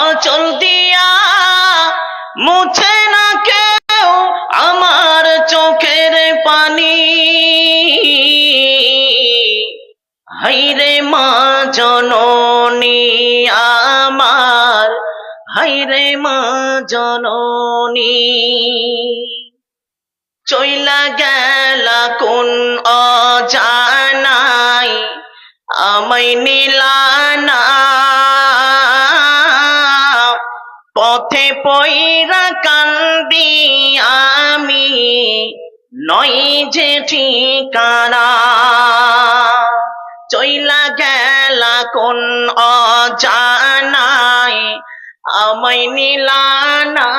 আঁচল দিয়া মুছে না কেউ আমার চোখের পানি। হায়রে মা জননী আমার, হায়রে মা জননী। চইলা গেলা কোন অজানায় আমায় নিলানা, পথে পইরা কান্দি আমি নই যে ঠিকানা। চইলা গেলা কোন অজানায় আমায় নিলানা,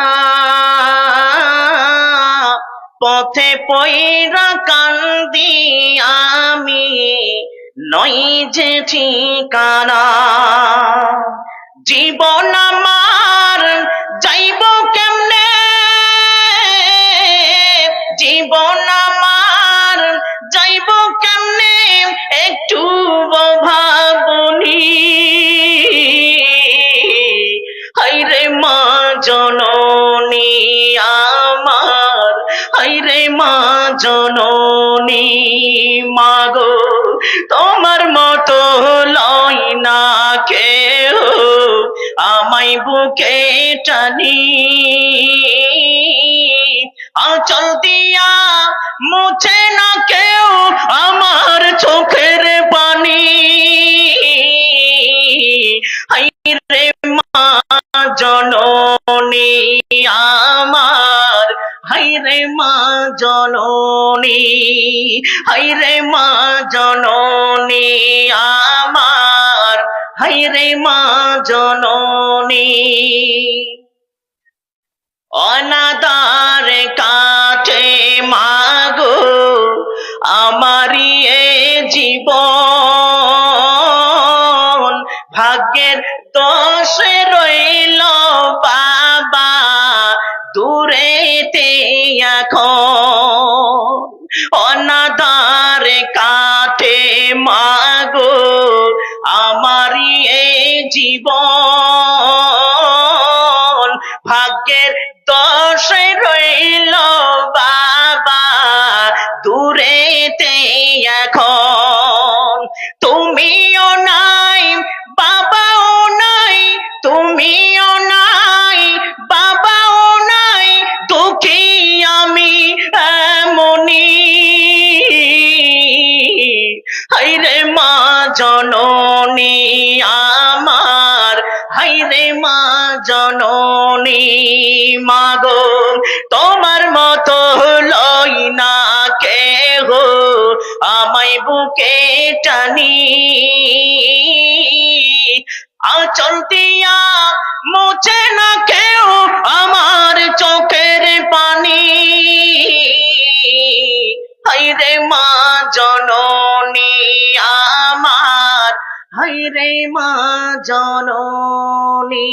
পথে পইরা কান্দি আমি নই যে ঠিকানা। জীবন আমার যাইব কেমনে, জীবন আমার যাইব কেমনে একটু ভাবনি। হায়রে মা জননী আমার, হায়রে মা জননী। মাগো তোমার মতো লয় না কেউ আমায় বুকে টানি। আঁচল দিয়া মুছে না কেউ আমার চোখের পানি। হায়রে মা জননী আমার, হায়রে মা জননী, হায়রে মা জননী আমার, হায়রে মা জননী। অনাদার কাটে মাগো আমারি এ জীবন, ভাগ্যের দোষে রইল বাবা দূরেতে এখন। অনাদার কাটে মাগো আমারি এ জীবন, ভাগ্যের দোষে রইল বাবা দূরেতে এখন। তুমিও নাই বাবাও নাই, তুমিও নাই বাবাও নাই, দুঃখী আমি এমনি। হায়রে মা জননী আমার, হায়রে মা জননী। মাগো তোমার মতো লয় না কেহ আমায় বুকে টানি। আঁচল দিয়া মুছে না কেউ আমার চোখের পানি। হায়রে মা জননী আমার, হায়রে মা জননী।